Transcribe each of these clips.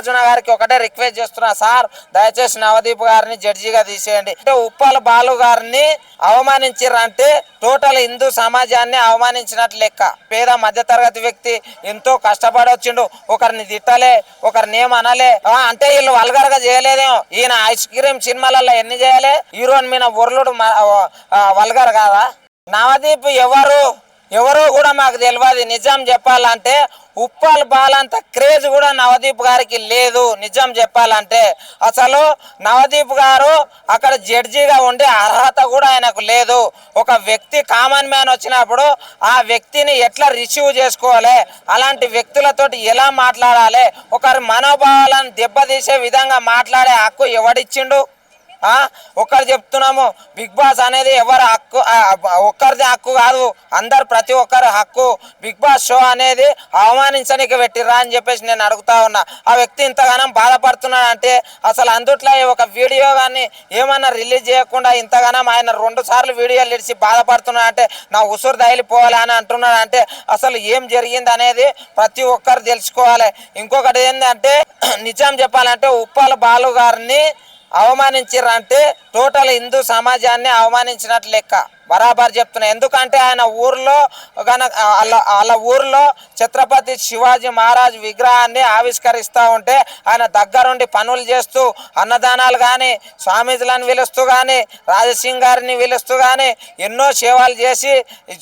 నాగార్జున గారికి ఒకటే రిక్వెస్ట్ చేస్తున్నా, సార్ దయచేసి నవదీప్ గారిని జడ్జిగా తీసేయండి. అంటే ఉప్పల బాలు గారిని అవమానించారంటే టోటల్ హిందూ సమాజాన్ని అవమానించినట్లు లెక్క. పేద మధ్యతరగతి వ్యక్తి ఎంతో కష్టపడి వచ్చిండు, ఒకరిని తిట్టలే, ఒకరిని ఏమనలే. అంటే వీళ్ళు వల్గర్ గా చేయలేదేమో. ఈయన ఐస్ క్రీమ్ సినిమాలలో ఎన్ని చేయాలి, హీరోయిన్ మీద ఒర్లుడు వల్గర్ కాదా? నవదీప్ ఎవరు కూడా మాకు తెలియదు. నిజం చెప్పాలంటే ఉప్పల్ బాలంత క్రేజ్ కూడా నవదీప్ గారికి లేదు. నిజం చెప్పాలంటే అసలు నవదీప్ గారు అక్కడ జడ్జిగా ఉండే అర్హత కూడా ఆయనకు లేదు. ఒక వ్యక్తి కామన్ మ్యాన్ వచ్చినప్పుడు ఆ వ్యక్తిని ఎట్లా రిసీవ్ చేసుకోవాలి, అలాంటి వ్యక్తులతోటి ఎలా మాట్లాడాలి, ఒకరి మనోభావాలను దెబ్బతీసే విధంగా మాట్లాడే హక్కు ఎవడిచ్చిండు? ఒక్కరు చెప్తున్నాము, బిగ్ బాస్ అనేది ఎవరి హక్కు, ఒక్కరిది హక్కు కాదు, ప్రతి ఒక్కరి హక్కు. బిగ్ బాస్ షో అనేది అవమానించడానికి పెట్టిర్రా అని చెప్పేసి నేను అడుగుతా ఉన్నా. ఆ వ్యక్తి ఇంతగానం బాధపడుతున్నాడు అంటే అసలు అందుట్లో ఒక వీడియో కానీ ఏమన్నా రిలీజ్ చేయకుండా ఇంతగానం ఆయన 2 సార్లు వీడియోలు ఇడిచి బాధపడుతున్నాడు అంటే, నా ఉసురు తగిలిపోవాలి అని అంటున్నాడు అంటే అసలు ఏం జరిగింది అనేది ప్రతి ఒక్కరు తెలుసుకోవాలి. ఇంకొకటి ఏంటంటే నిజం చెప్పాలంటే ఉప్పల బాలు గారిని అవమానించారంటే టోటల్ హిందూ సమాజాన్ని అవమానించినట్లు లెక్క. బరాబర్ చెప్తున్నా. ఎందుకంటే ఆయన ఊర్లో వాళ్ళ ఊర్లో ఛత్రపతి శివాజీ మహారాజ్ విగ్రహాన్ని ఆవిష్కరిస్తూ ఉంటే ఆయన దగ్గరుండి పనులు చేస్తూ అన్నదానాలు కానీ, స్వామీజులను పిలుస్తూ కానీ, రాజసింగ్ గారిని పిలుస్తూ కానీ ఎన్నో సేవలు చేసి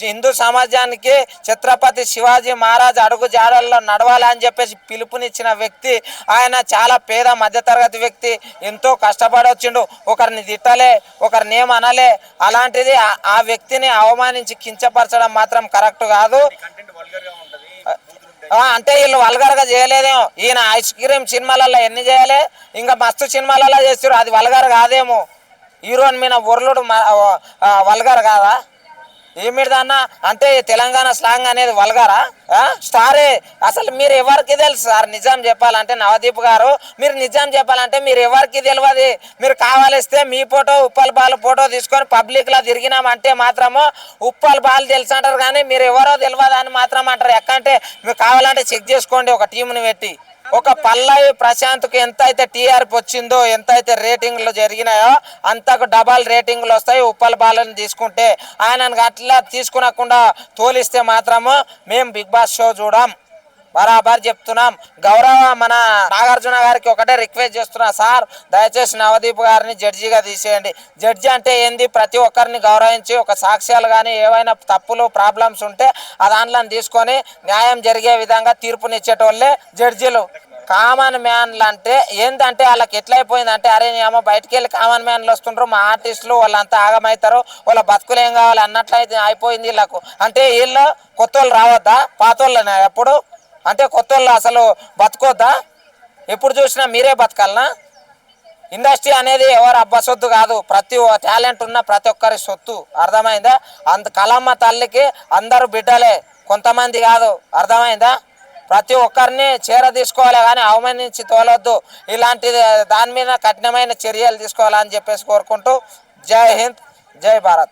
హిందూ సమాజానికి ఛత్రపతి శివాజీ మహారాజ్ అడుగు జాడల్లో నడవాలని చెప్పేసి పిలుపునిచ్చిన వ్యక్తి ఆయన. చాలా పేద మధ్యతరగతి వ్యక్తి, ఎంతో కష్టపడి వచ్చిండు, ఒకరిని తిట్టలే, ఒకరిని ఏమనలే. అలాంటిది ఆ వ్యక్తిని అవమానించి కించపరచడం మాత్రం కరెక్ట్ కాదు. అంటే వీళ్ళు వల్గర్ గా చేయలేదేమో. ఈయన ఐస్ క్రీమ్ సినిమాలలో ఎన్ని చేయాలి, ఇంకా మస్తు సినిమాలలో చేస్తారు, అది వల్గర్ కాదేమో. హీరోయిన్ మీద ఒర్లుడు వల్గర్ కాదా? ఏమిటిదన్నా అంటే తెలంగాణ స్లాంగ్ అనేది వల్గారా? స్టారే. అసలు మీరు ఎవరికి తెలుసు సార్? నిజం చెప్పాలంటే నవదీప్ గారు, మీరు నిజం చెప్పాలంటే మీరు ఎవరికి తెలియదు. మీరు కావాలిస్తే మీ ఫోటో ఉప్పల్ బాలు ఫోటో తీసుకొని పబ్లిక్ లో తిరిగినామంటే మాత్రము ఉప్పల్ బాలు తెలుసు అంటారు, కానీ మీరు ఎవరో తెలియదు అని మాత్రం అంటారు. ఎక్కంటే మీరు కావాలంటే చెక్ చేసుకోండి ఒక టీంని పెట్టి. ఒక పల్లవి ప్రశాంత్కు ఎంతైతే టీఆర్పీ వచ్చిందో, ఎంతైతే రేటింగ్లు జరిగినాయో అంతకు డబల్ రేటింగ్లు వస్తాయి ఉప్పల్ బాలను తీసుకుంటే. ఆయనను అట్లా తీసుకునకుండా తోలిస్తే మాత్రము మేము బిగ్ బాస్ షో చూడం. బరాబర్ చెప్తున్నాం. గౌరవ మన నాగార్జున గారికి ఒకటే రిక్వెస్ట్ చేస్తున్నా, సార్ దయచేసి నవదీప్ గారిని జడ్జిగా తీసేయండి. జడ్జి అంటే ఏంది, ప్రతి ఒక్కరిని గౌరవించి ఒక సాక్ష్యాలు కానీ ఏవైనా తప్పులు ప్రాబ్లమ్స్ ఉంటే ఆ దాంట్లో తీసుకొని న్యాయం జరిగే విధంగా తీర్పునిచ్చేటోళ్ళే జడ్జిలు. కామన్ మ్యాన్లు అంటే ఏంటంటే వాళ్ళకి ఎట్లయిపోయిందంటే, అరే నీ అమ్మ బయటికి వెళ్ళి కామన్ మ్యాన్లు వస్తుండ్రు, మా ఆర్టిస్టులు వాళ్ళంతా ఆగమవుతారు, వాళ్ళ బతుకులు ఏం కావాలి అన్నట్లయితే అయిపోయింది వీళ్ళకు. అంటే వీళ్ళు కొత్త వాళ్ళు రావద్దా, పాత వాళ్ళనా ఎప్పుడు? అంటే కొత్త వాళ్ళు అసలు బతకొద్దా? ఎప్పుడు చూసినా మీరే బతకాలనా? ఇండస్ట్రీ అనేది ఎవరు అబ్బా సొత్తు కాదు, ప్రతి టాలెంట్ ఉన్న ప్రతి ఒక్కరి సొత్తు. అర్థమైందా? కలమ్మ తల్లికి అందరూ బిడ్డలే, కొంతమంది కాదు. అర్థమైందా? ప్రతి ఒక్కరిని చేర తీసుకోవాలి కానీ అవమానించి తోలొద్దు. ఇలాంటి దాని మీద కఠినమైన చర్యలు తీసుకోవాలని చెప్పేసి కోరుకుంటూ జై హింద్, జై భారత్.